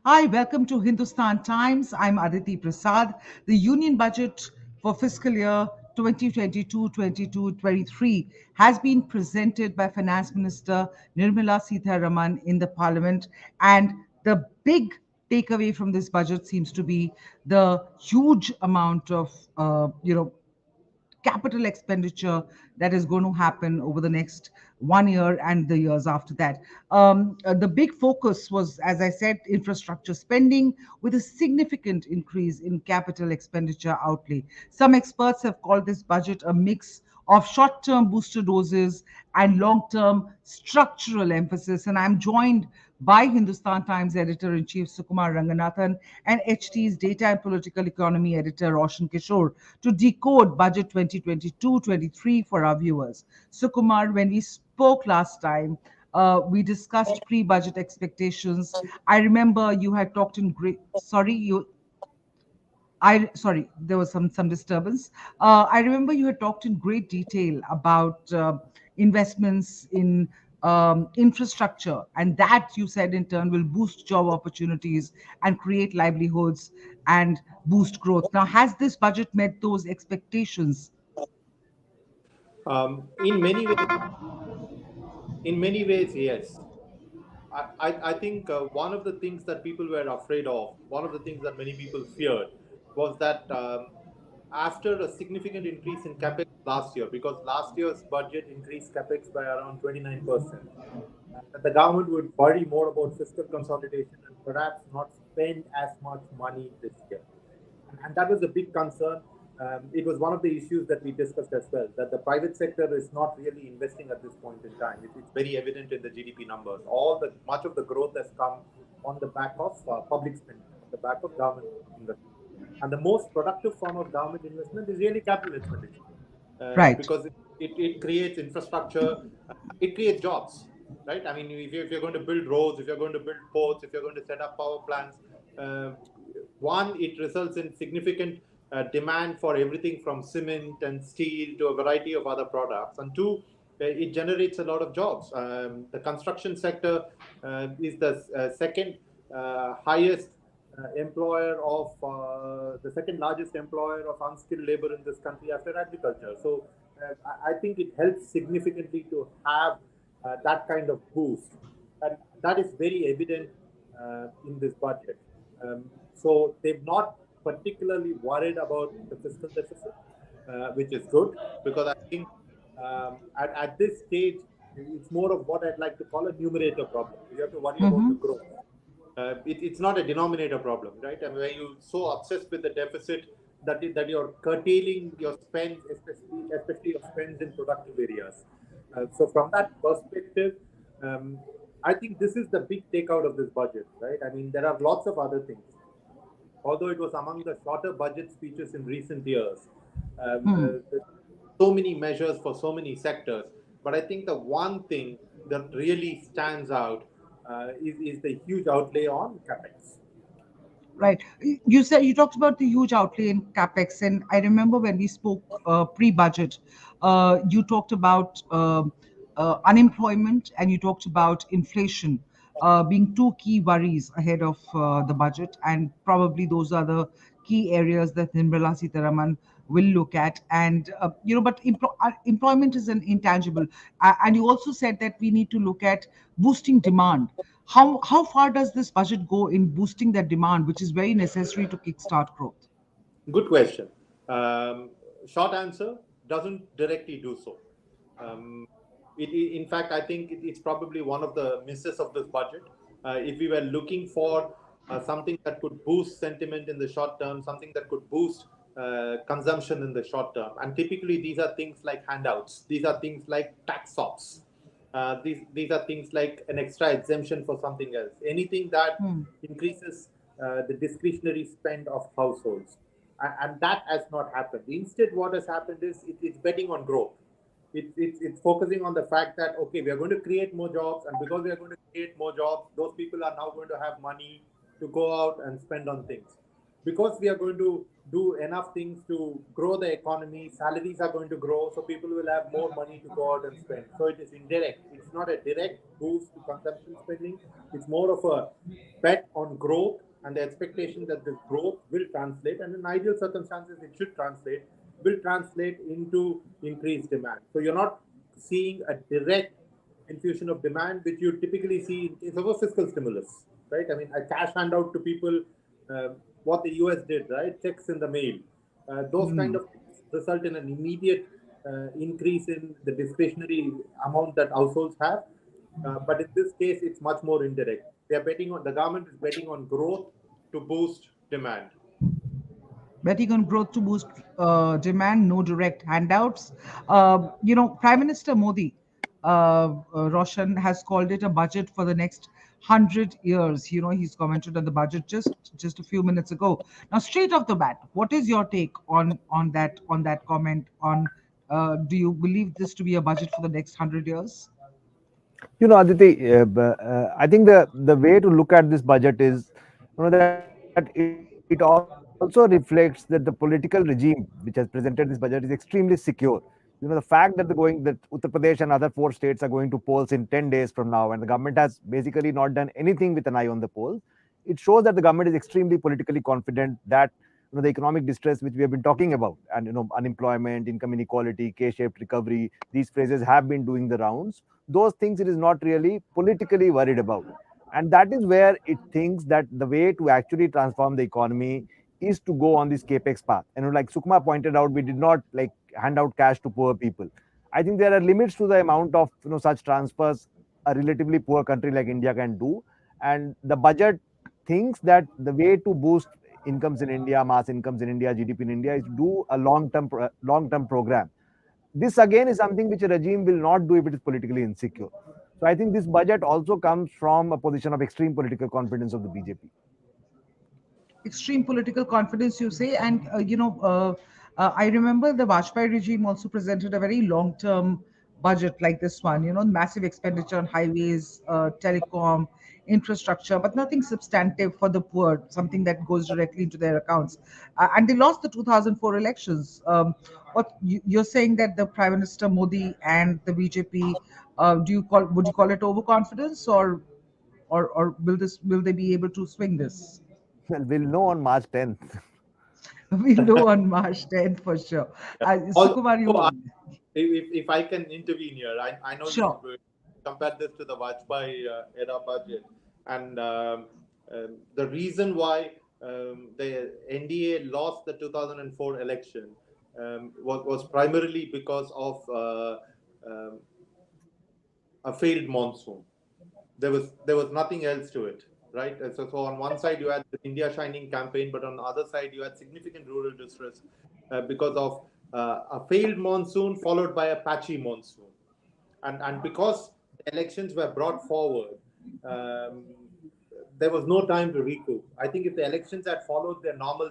Hi, welcome to Hindustan Times. I'm Aditi Prasad. The Union Budget for fiscal year 2022-23 has been presented by Finance Minister Nirmala Sitharaman in the Parliament, and the big takeaway from this budget seems to be the huge amount of capital expenditure that is going to happen over the next 1 year and the years after that. The big focus was, as I said, infrastructure spending with a significant increase in capital expenditure outlay. Some experts have called this budget a mix of short term booster doses and long term structural emphasis. And I'm joined by Hindustan Times editor in chief Sukumar Ranganathan and HT's data and political economy editor Roshan Kishore to decode budget 2022-23 for our viewers. Sukumar, when we spoke last time, we discussed pre-budget expectations. I remember you had talked in great. Sorry, you. I sorry, there was some disturbance. I remember you had talked in great detail about investments in infrastructure, and that you said in turn will boost job opportunities and create livelihoods and boost growth. Now, has this budget met those expectations? In many ways, yes. I think one of the things that people were afraid of, one of the things that many people feared, was that after a significant increase in capex last year, because last year's budget increased capex by around 29%, that the government would worry more about fiscal consolidation and perhaps not spend as much money this year. And that was a big concern. It was one of the issues that we discussed as well, that the private sector is not really investing at this point in time. It's very evident in the GDP numbers. Much of the growth has come on the back of public spending, on the back of government investment. And the most productive form of government investment is really capital expenditure, Right. because it creates infrastructure, it creates jobs, right? I mean, if you're going to build roads, if you're going to build ports, if you're going to set up power plants, uh, one, it results in significant demand for everything from cement and steel to a variety of other products. And two, it generates a lot of jobs. The construction sector is the second highest employer of the second largest employer of unskilled labor in this country after agriculture. So I think it helps significantly to have that kind of boost, and that is very evident in this budget. So they've not particularly worried about the fiscal deficit, which is good, because I think at this stage it's more of what I'd like to call a numerator problem. You have to worry about the Mm-hmm. growth. It's not a denominator problem, right? And where you're so obsessed with the deficit that you're curtailing your spend, especially your spends in productive areas. So from that perspective, um, I think this is the big takeout of this budget, right? I mean, there are lots of other things. Although it was among the shorter budget speeches in recent years, so many measures for so many sectors. But I think the one thing that really stands out is the huge outlay on capex. Right. You said you talked about the huge outlay in capex, and I remember when we spoke pre-budget, you talked about unemployment and you talked about inflation being two key worries ahead of the budget, and probably those are the key areas that Nirmala Sitharaman will look at. And but employment is an intangible, and you also said that we need to look at boosting demand. How far does this budget go in boosting that demand, which is very necessary to kickstart growth? Good question. Um, Short answer, doesn't directly do so. Um, in fact, I think it's probably one of the misses of this budget. If we were looking for something that could boost sentiment in the short term, something that could boost consumption in the short term, and typically these are things like handouts, these are things like tax stops, these are things like an extra exemption for something else, anything that Hmm. increases the discretionary spend of households. And that has not happened. Instead, what has happened is it's betting on growth. It's focusing on the fact that, okay, we are going to create more jobs, and because we are going to create more jobs, those people are now going to have money to go out and spend on things. Because we are going to do enough things to grow the economy. Salaries are going to grow, so people will have more money to go out and spend. So it is indirect. It's not a direct boost to consumption spending. It's more of a bet on growth and the expectation that this growth will translate, and in ideal circumstances, it should translate, will translate into increased demand. So you're not seeing a direct infusion of demand, which you typically see in case of a fiscal stimulus, right? I mean, a cash handout to people, uh, what the US did, right? Checks in the mail. Those kind Hmm. of things result in an immediate increase in the discretionary amount that households have. But in this case, it's much more indirect. They are betting on the government is betting on growth to boost demand. Betting on growth to boost demand, no direct handouts. Prime Minister Modi, Roshan, has called it a budget for the next 100 years. He's commented on the budget just a few minutes ago. Now, straight off the bat, what is your take on that comment? Do you believe this to be a budget for the next 100 years? Aditi, I think the way to look at this budget is, that it also reflects that the political regime which has presented this budget is extremely secure. The fact that that Uttar Pradesh and other four states are going to polls in 10 days from now, and the government has basically not done anything with an eye on the polls, it shows that the government is extremely politically confident that the economic distress which we have been talking about, and unemployment, income inequality, K-shaped recovery, these phrases have been doing the rounds. Those things it is not really politically worried about, and that is where it thinks that the way to actually transform the economy is to go on this capex path. And like Sukma pointed out, we did not like hand out cash to poor people. I think there are limits to the amount of such transfers a relatively poor country like India can do. And the budget thinks that the way to boost incomes in India, mass incomes in India, GDP in India, is to do a long term program. This again is something which a regime will not do if it is politically insecure. So I think this budget also comes from a position of extreme political confidence of the BJP. Extreme political confidence, you say. And I remember the Vajpayee regime also presented a very long term budget like this one, massive expenditure on highways, telecom, infrastructure, but nothing substantive for the poor, something that goes directly into their accounts. And they lost the 2004 elections. You're saying that the Prime Minister Modi and the BJP, would you call it overconfidence, or will they be able to swing this? Well, we'll know on March 10th. We'll know on March 10th for sure. Yeah. Sukumar, Also, if I can intervene here, I know you sure. compare this to the Vajpayee era budget, and the reason why the NDA lost the 2004 election was primarily because of um, a failed monsoon. There was nothing else to it, right? And so on one side you had the India Shining campaign, but on the other side you had significant rural distress because of a failed monsoon followed by a patchy monsoon, and because the elections were brought forward, um, there was no time to recoup. I think if the elections had followed their normal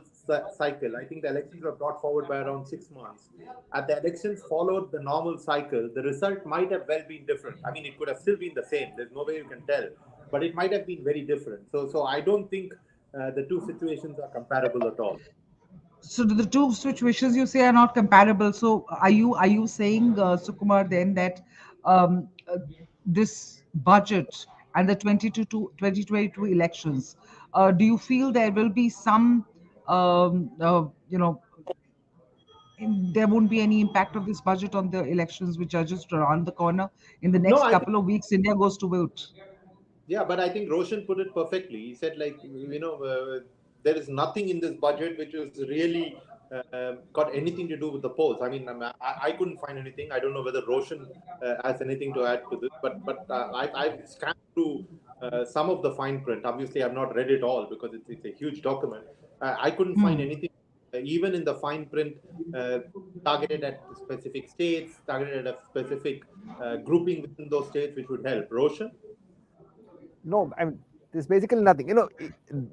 cycle, I think the elections were brought forward by around 6 months. Had the elections followed the normal cycle, the result might have well been different. I mean, it could have still been the same. There's no way you can tell, but it might have been very different. So I don't think the two situations are comparable at all. So the two situations you say are not comparable. So are you saying, Sukumar, then that this budget and the 22 to 2022 elections, do you feel there will be some, um, uh, you know, there won't be any impact of this budget on the elections which are just around the corner? In the No, next I think couple of weeks, India goes to vote. Yeah, but I think Roshan put it perfectly. He said, like, there is nothing in this budget which is really got anything to do with the polls. I mean, I couldn't find anything. I don't know whether Roshan has anything to add to this, but I've scanned through some of the fine print. Obviously, I've not read it all because it's a huge document. I couldn't find Hmm. anything, even in the fine print, uh, targeted at specific states, targeted at a specific grouping within those states, which would help. Roshan? No, I mean, there's basically nothing.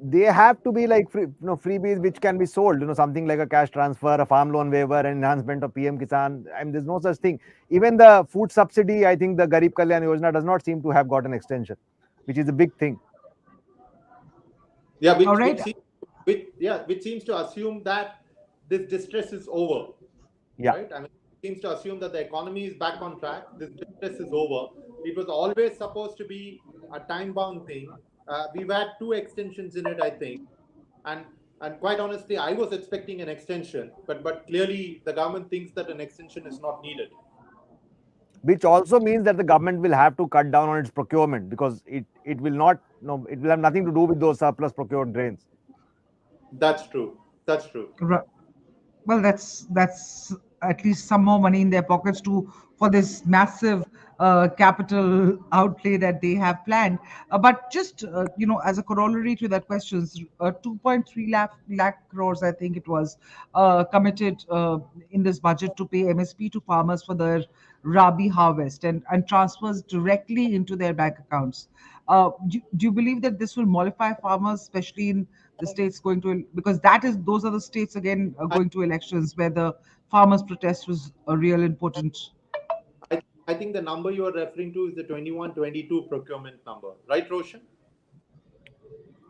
They have to be like freebies which can be sold. Something like a cash transfer, a farm loan waiver, an enhancement of PM Kisan. I mean, there's no such thing. Even the food subsidy, I think the Garib Kalyan Yojana does not seem to have got an extension, which is a big thing. Yeah, All which right. which seems which seems to assume that this distress is over, Yeah. right? I mean, it seems to assume that the economy is back on track. This distress is over. It was always supposed to be a time-bound thing. We've had two extensions in it, I think, and quite honestly, I was expecting an extension, but clearly the government thinks that an extension is not needed. Which also means that the government will have to cut down on its procurement, because it will not, no, it will have nothing to do with those surplus procured grains. That's true. That's true. Right. Well, that's at least some more money in their pockets to for this massive capital outlay that they have planned. But just as a corollary to that question, 2.3 lakh crores, I think it was, committed in this budget to pay MSP to farmers for their Rabi harvest and transfers directly into their bank accounts. Do you believe that this will mollify farmers, especially in the states going to, because those are the states again I, going to elections where the farmers' protest was a real important. I think the number you are referring to is the 21-22 procurement number, right, Roshan?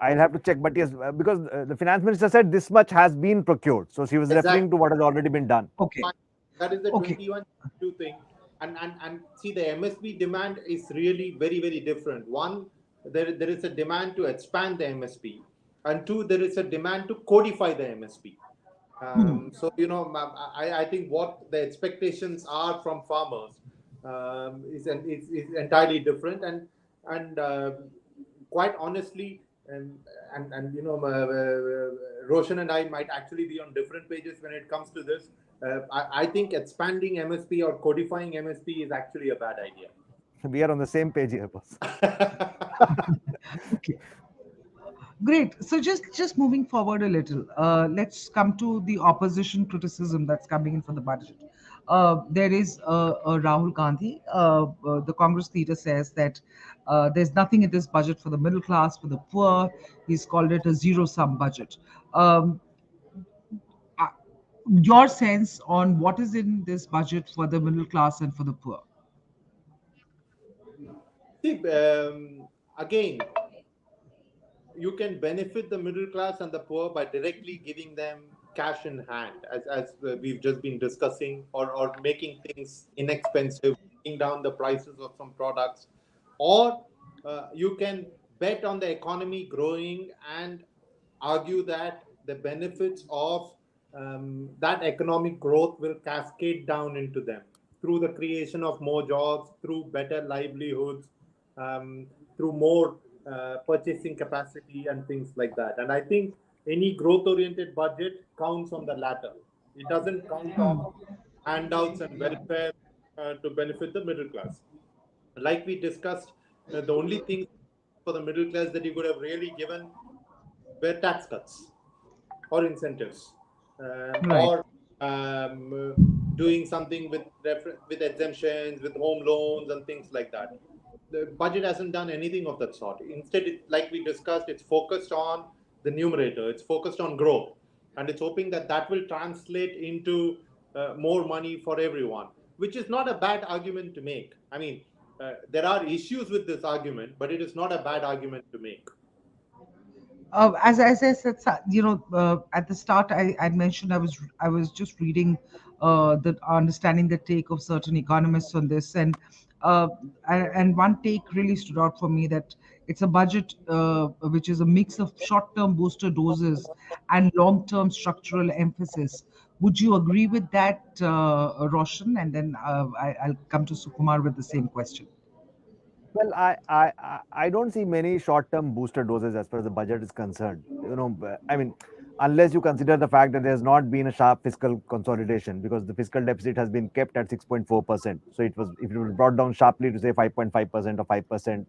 I'll have to check, but yes, because the finance minister said this much has been procured, so she was referring Exactly. to what has already been done. Okay, That is the okay. 21-22 thing. And see, the MSP demand is really very, very different. One, there is a demand to expand the MSP, and two, there is a demand to codify the MSP. Hmm. So I think what the expectations are from farmers is entirely different, and quite honestly, and Roshan and I might actually be on different pages when it comes to this. I think expanding MSP or codifying MSP is actually a bad idea. We are on the same page here, boss. Okay. Great. So just moving forward a little, let's come to the opposition criticism that's coming in for the budget. There is Rahul Gandhi, the Congress leader, says that there's nothing in this budget for the middle class, for the poor. He's called it a zero-sum budget. Um, uh, your sense on what is in this budget for the middle class and for the poor? See, again, you can benefit the middle class and the poor by directly giving them cash in hand, as we've just been discussing, or making things inexpensive, bringing down the prices of some products, or you can bet on the economy growing and argue that the benefits of that economic growth will cascade down into them through the creation of more jobs, through better livelihoods, um, through more purchasing capacity and things like that. And I think any growth oriented budget counts on the latter. It doesn't count on handouts and welfare to benefit the middle class. Like we discussed, the only thing for the middle class that you could have really given were tax cuts or incentives, Right. or doing something with with exemptions, with home loans and things like that. The budget hasn't done anything of that sort. Instead, like we discussed, it's focused on the numerator. It's focused on growth, and it's hoping that that will translate into more money for everyone, which is not a bad argument to make. I mean, there are issues with this argument, but it is not a bad argument to make. As I said, at the start, I mentioned I was just reading the understanding the take of certain economists on this, uh, and one take really stood out for me, that it's a budget which is a mix of short-term booster doses and long-term structural emphasis. Would you agree with that, Roshan? And then I'll come to Sukumar with the same question. Well, I don't see many short-term booster doses as far as the budget is concerned. I mean, unless you consider the fact that there has not been a sharp fiscal consolidation, because the fiscal deficit has been kept at 6.4%. So it was, if it was brought down sharply to say 5.5% or 5%,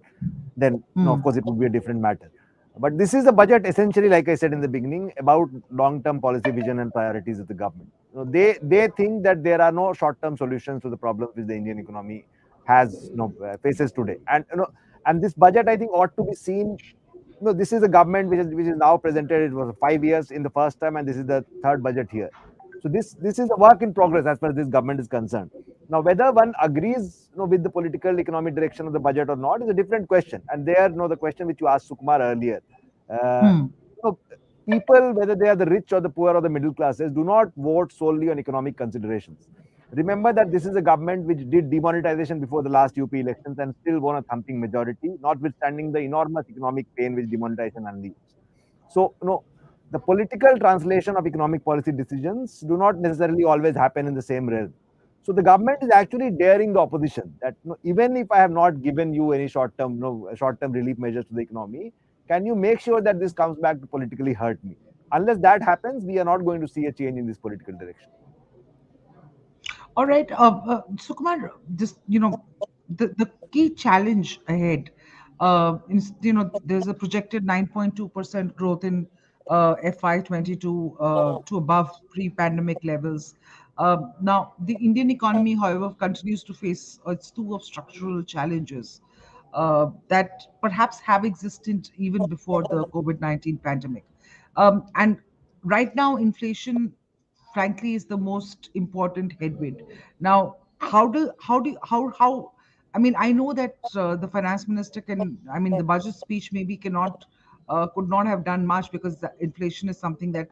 then of Hmm. course it would be a different matter. But this is a budget essentially, like I said in the beginning, about long-term policy vision and priorities of the government. They think that there are no short-term solutions to the problems which the Indian economy has faces today, and this budget, I think, ought to be seen. This is a government which is now presented. It was 5 years in the first time, and this is the third budget here. So this is a work in progress as far as this government is concerned. Now, whether one agrees with the political economic direction of the budget or not is a different question. And there, the question which you asked Sukumar earlier, uh, Hmm. you know, people, whether they are the rich or the poor or the middle classes, do not vote solely on economic considerations. Remember that this is a government which did demonetization before the last UP elections and still won a thumping majority, notwithstanding the enormous economic pain which demonetization unleashed. So, the political translation of economic policy decisions do not necessarily always happen in the same realm. So the government is actually daring the opposition that, even if I have not given you any short-term relief measures to the economy, can you make sure that this comes back to politically hurt me? Unless that happens, we are not going to see a change in this political direction. All right, Sukumar, just the key challenge ahead. There's a projected 9.2% growth in FY22 to above pre-pandemic levels. Now, the Indian economy, however, continues to face a slew of structural challenges that perhaps have existed even before the COVID-19 pandemic. And right now, inflation, frankly, is the most important headwind. Now, how I mean, I know that the finance minister the budget speech maybe could not have done much because the inflation is something that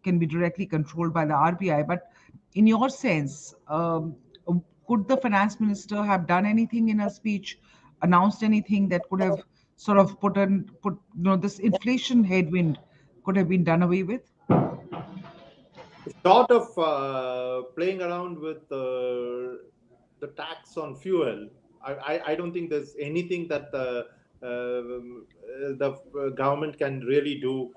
can be directly controlled by the RBI. But in your sense, could the finance minister have done anything in her speech, announced anything that could have sort of put this inflation headwind could have been done away with? Short of playing around with the tax on fuel, I don't think there's anything that the government can really do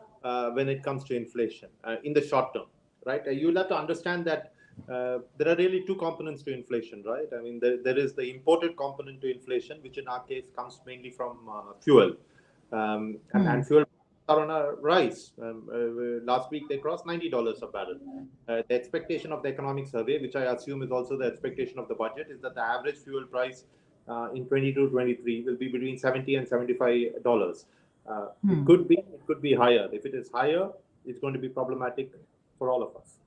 when it comes to inflation in the short term, right? You'll have to understand that there are really two components to inflation, right? I mean, there is the imported component to inflation, which in our case comes mainly from fuel, and fuel are on a rise. Last week they crossed $90 a barrel. The expectation of the economic survey, which I assume is also the expectation of the budget, is that the average fuel price in 22-23 will be between $70 and $75. It could be higher. If it is higher, it's going to be problematic for all of us.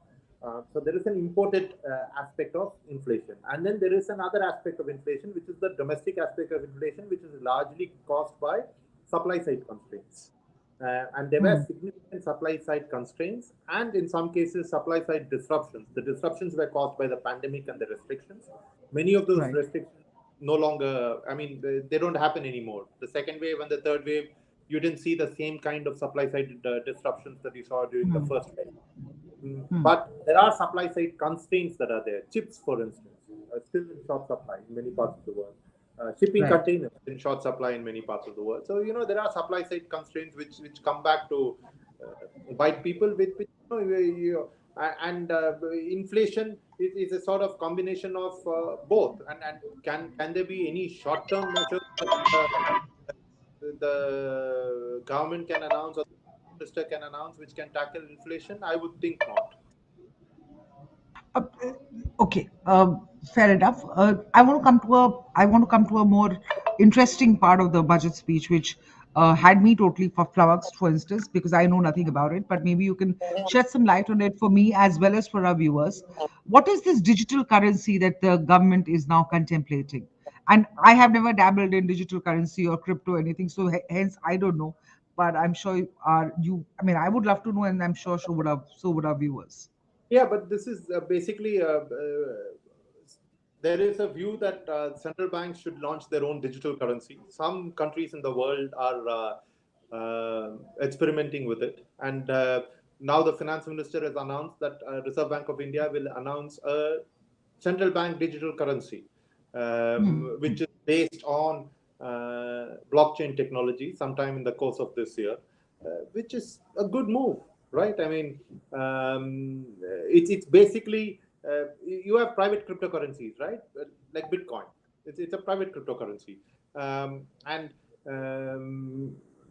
So there is an imported aspect of inflation, and then there is another aspect of inflation, which is the domestic aspect of inflation, which is largely caused by supply side constraints. And there were significant supply side constraints, and in some cases, supply side disruptions. The disruptions were caused by the pandemic and the restrictions. Many of those Right. restrictions no longer, I mean, they don't happen anymore. The second wave and the third wave, you didn't see the same kind of supply side disruptions that you saw during the first wave. But there are supply side constraints that are there. Chips, for instance, are still in short supply in many parts of the world. Shipping Right. containers in short supply in many parts of the world. So there are supply side constraints which come back to bite people with and inflation is a sort of combination of both. And can there be any short term measures that the government can announce or the minister can announce which can tackle inflation? I would think not. Uh, okay, fair enough. I want to come to a more interesting part of the budget speech, which had me totally flummoxed, for instance, because I know nothing about it. But maybe you can shed some light on it for me as well as for our viewers. What is this digital currency that the government is now contemplating? And I have never dabbled in digital currency or crypto or anything, so hence I don't know. But I'm sure you. I mean, I would love to know, and I'm sure so would our viewers. Yeah, but this is basically there is a view that central banks should launch their own digital currency. Some countries in the world are experimenting with it, and now the finance minister has announced that Reserve Bank of India will announce a central bank digital currency, which is based on blockchain technology sometime in the course of this year, which is a good move, right? I mean, it's basically you have private cryptocurrencies, right? Like Bitcoin, it's a private cryptocurrency, and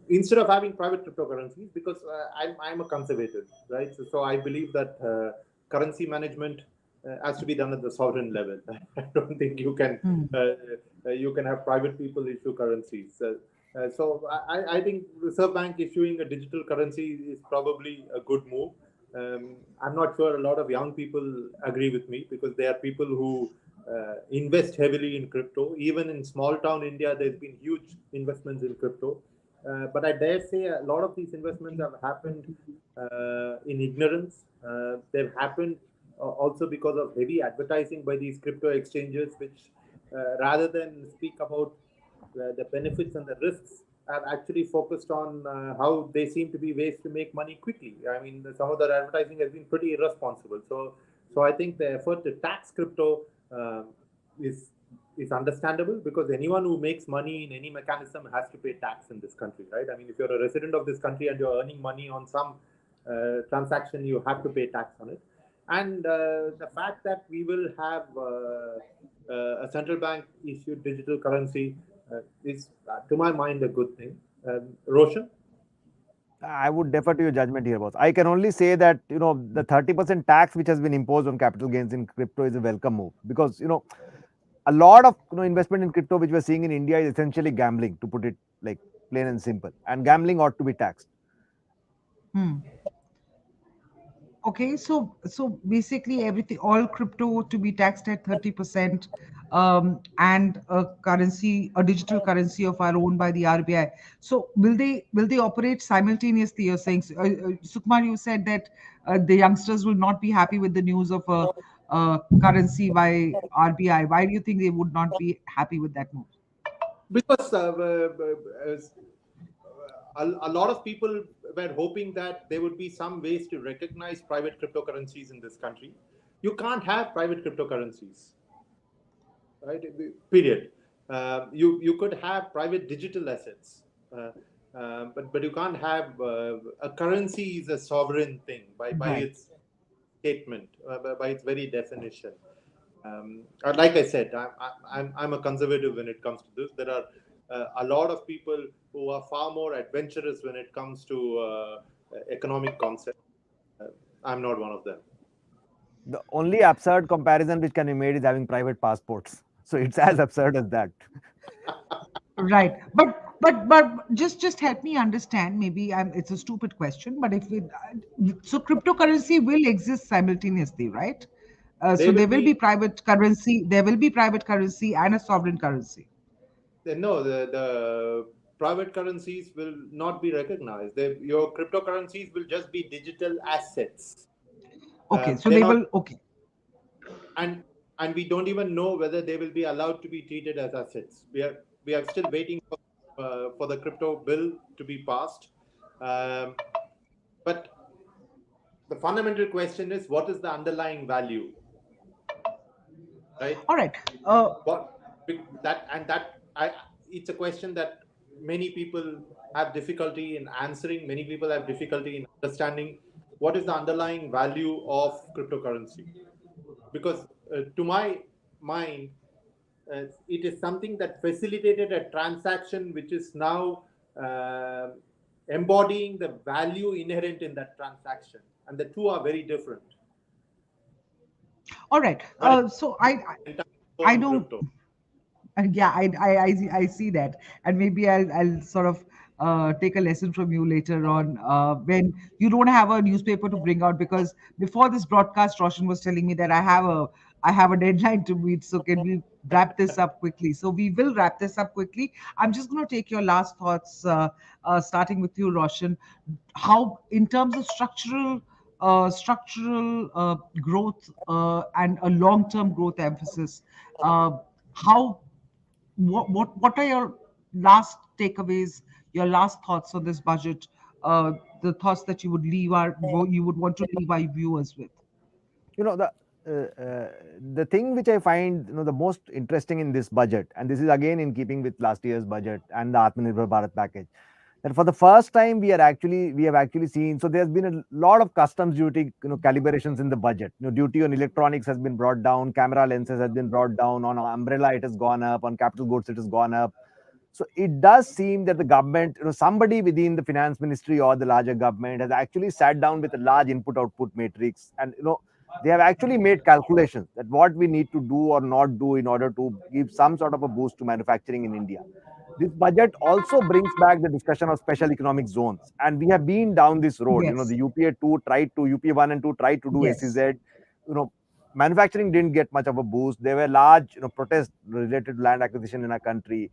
instead of having private cryptocurrencies, because I'm a conservative, right? So I believe that currency management has to be done at the sovereign level. I don't think you can have private people issue currencies. So I think Reserve Bank issuing a digital currency is probably a good move. I'm not sure a lot of young people agree with me, because they are people who invest heavily in crypto. Even in small town India, there's been huge investments in crypto. But I dare say a lot of these investments have happened in ignorance. They've happened also because of heavy advertising by these crypto exchanges, which rather than speak about the benefits and the risks, have actually focused on how they seem to be ways to make money quickly. I mean, some of their advertising has been pretty irresponsible. So I think the effort to tax crypto is is understandable, because anyone who makes money in any mechanism has to pay tax in this country, right? I mean, if you're a resident of this country and you're earning money on some transaction, you have to pay tax on it. And the fact that we will have a central bank issued digital currency is, to my mind, a good thing. Roshan? I would defer to your judgment here, boss. I can only say that the 30% tax which has been imposed on capital gains in crypto is a welcome move, because a lot of investment in crypto which we're seeing in India is essentially gambling, to put it like plain and simple, and gambling ought to be taxed. Hmm. Okay, so basically everything, all crypto to be taxed at 30%, and a currency, a digital currency of our own by the RBI. So will they operate simultaneously? You're saying, Sukumar, you said that the youngsters will not be happy with the news of a currency by RBI. Why do you think they would not be happy with that move? Because a lot of people were hoping that there would be some ways to recognize private cryptocurrencies in this country. You can't have private cryptocurrencies, right? Period. You could have private digital assets, but you can't have a currency is a sovereign thing by Right. its statement, by its very definition. Like I said, I'm a conservative when it comes to this. There are a lot of people who are far more adventurous when it comes to economic concepts. I'm not one of them. The only absurd comparison which can be made is having private passports. So it's as absurd as that. Right, but just help me understand. Maybe it's a stupid question, but if we, so cryptocurrency will exist simultaneously, right? So They will there will be be private currency, there will be private currency and a sovereign currency. no, the private currencies will not be recognized. Your cryptocurrencies will just be digital assets. Okay, so They're they not, will. Okay, and we don't even know whether they will be allowed to be treated as assets. We are still waiting for the crypto bill to be passed. Um, but the fundamental question is, what is the underlying value, right? all right. What that and that I It's a question that many people have difficulty in answering. Many people have difficulty in understanding what is the underlying value of cryptocurrency, because to my mind, it is something that facilitated a transaction which is now uh, embodying the value inherent in that transaction, and the two are very different. All right. But So entire I in don't. crypto. Yeah, I see that, and maybe I'll sort of take a lesson from you later on, when you don't have a newspaper to bring out, because before this broadcast, Roshan was telling me that I have a deadline to meet. So can we wrap this up quickly? So we will wrap this up quickly. I'm just going to take your last thoughts, starting with you, Roshan. How, in terms of structural growth, and a long-term growth emphasis, how what are your last takeaways, your last thoughts on this budget, the thoughts that you would want to leave our viewers with? you know the the thing which I find the most interesting in this budget, and this is again in keeping with last year's budget and the Atmanirbhar Bharat package, that for the first time we have actually seen, so there's been a lot of customs duty calibrations in the budget. Duty on electronics has been brought down, camera lenses has been brought down, on umbrella it has gone up, on capital goods it has gone up. So it does seem that the government, somebody within the finance ministry or the larger government has actually sat down with a large input output matrix, and they have actually made calculations that what we need to do or not do in order to give some sort of a boost to manufacturing in India. This budget also brings back the discussion of special economic zones, and we have been down this road. Yes. The UPA 2 tried to, UPA 1 and 2 tried to do Yes. SEZ. You know, manufacturing didn't get much of a boost. There were large, protests related to land acquisition in our country.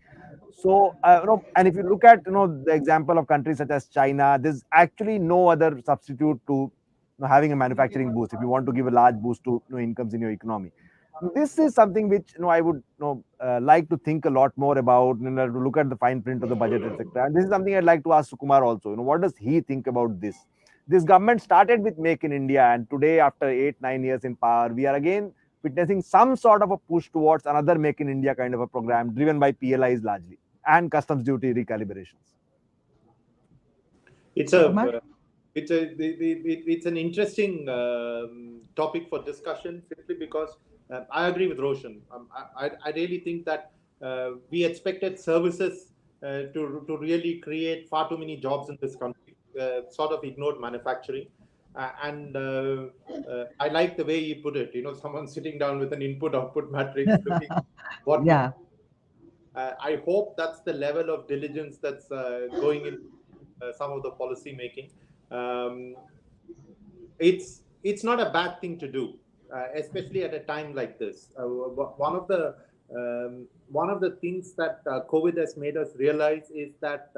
So, and if you look at, the example of countries such as China, there's actually no other substitute to, having a manufacturing boost if you want to give a large boost to, incomes in your economy. This is something which, I would, like to think a lot more about, to look at the fine print of the budget, etc. And this is something I'd like to ask Sukumar also. What does he think about this? This government started with Make in India, and today, after 8, 9 years in power, we are again witnessing some sort of a push towards another Make in India kind of a program driven by PLIs largely and customs duty recalibrations. It's a Sukumar? it's an interesting topic for discussion, simply because I agree with Roshan. I really think that we expected services to really create far too many jobs in this country, sort of ignored manufacturing. And I like the way he put it. Someone sitting down with an input-output matrix, looking what we. Yeah. I hope that's the level of diligence that's going in some of the policy making. Um, it's not a bad thing to do, especially at a time like this. One of the things that COVID has made us realize is that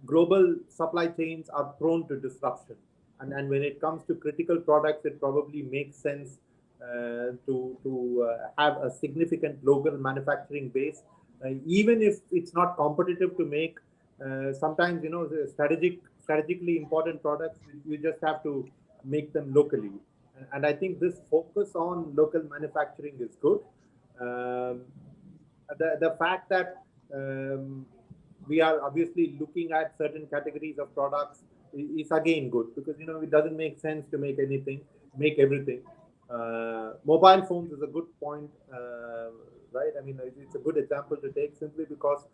global supply chains are prone to disruption, and when it comes to critical products, it probably makes sense to have a significant local manufacturing base, even if it's not competitive to make. Sometimes, the strategically important products, you just have to make them locally, and I think this focus on local manufacturing is good. Um, the fact that we are obviously looking at certain categories of products is again good, because it doesn't make sense to make everything. Mobile phones is a good point, right? I mean, it's a good example to take, simply because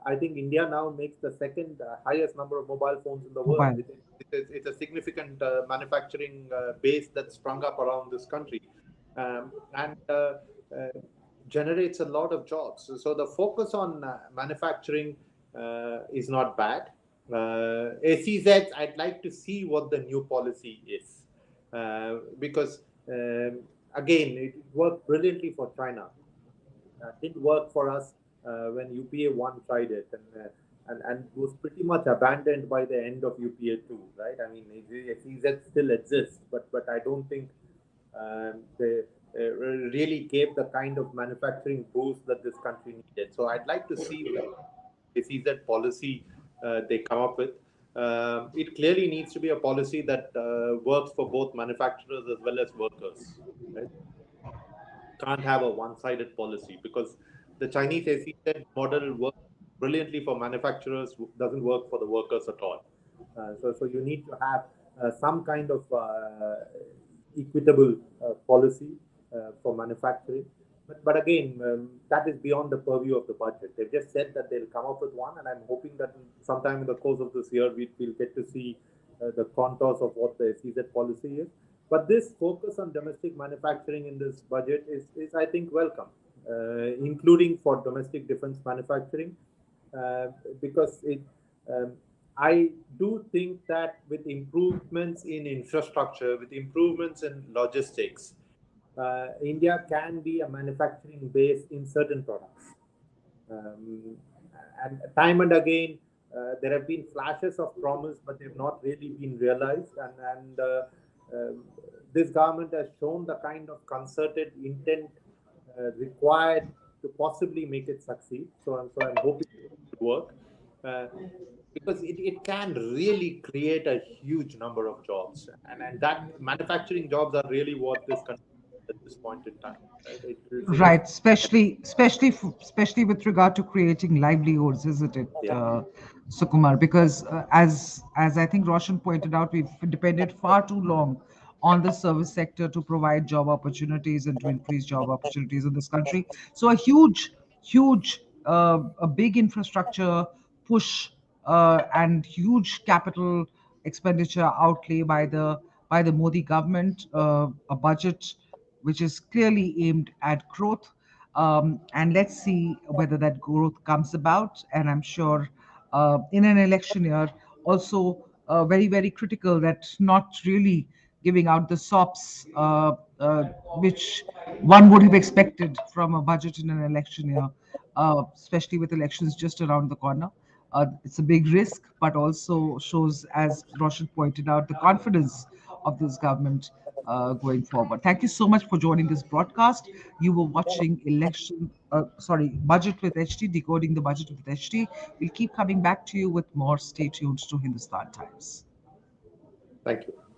I think India now makes the second highest number of mobile phones in the world. Mobile. It's a significant manufacturing base that's sprung up around this country, and generates a lot of jobs. So the focus on manufacturing is not bad. SEZs, I'd like to see what the new policy is, because again, it worked brilliantly for China. Didn't work for us when UPA 1 tried it, and was pretty much abandoned by the end of UPA 2, right? I mean, SEZ still exists, but I don't think they really gave the kind of manufacturing boost that this country needed. So I'd like to see the SEZ policy they come up with. It clearly needs to be a policy that works for both manufacturers as well as workers. Right? Can't have a one-sided policy, because the Chinese SEZ model works brilliantly for manufacturers, doesn't work for the workers at all. So you need to have some kind of equitable policy for manufacturing. But again, that is beyond the purview of the budget. They've just said that they'll come up with one, and I'm hoping that sometime in the course of this year, we'll get to see the contours of what the SEZ policy is. But this focus on domestic manufacturing in this budget is I think, welcome, including for domestic defense manufacturing, because I do think that with improvements in infrastructure, with improvements in logistics, India can be a manufacturing base in certain products. Um, and time and again, there have been flashes of promise, but they've not really been realized. And this government has shown the kind of concerted intent required to possibly make it succeed. So I'm hoping it will work, because it can really create a huge number of jobs, and that manufacturing jobs are really what this country needs at this point in time. Right? Right, especially with regard to creating livelihoods, isn't it, Yeah. Sukumar? Because as I think Roshan pointed out, we've depended far too long on the service sector to provide job opportunities and to increase job opportunities in this country. So a big infrastructure push and huge capital expenditure outlay by the Modi government, a budget which is clearly aimed at growth. And let's see whether that growth comes about. And I'm sure in an election year, also very, very critical that not really giving out the SOPs uh, which one would have expected from a budget in an election year, especially with elections just around the corner. It's a big risk, but also shows, as Roshan pointed out, the confidence of this government going forward. Thank you so much for joining this broadcast. You were watching Budget with HT, Decoding the Budget with HT. We'll keep coming back to you with more. Stay tuned to Hindustan Times. Thank you.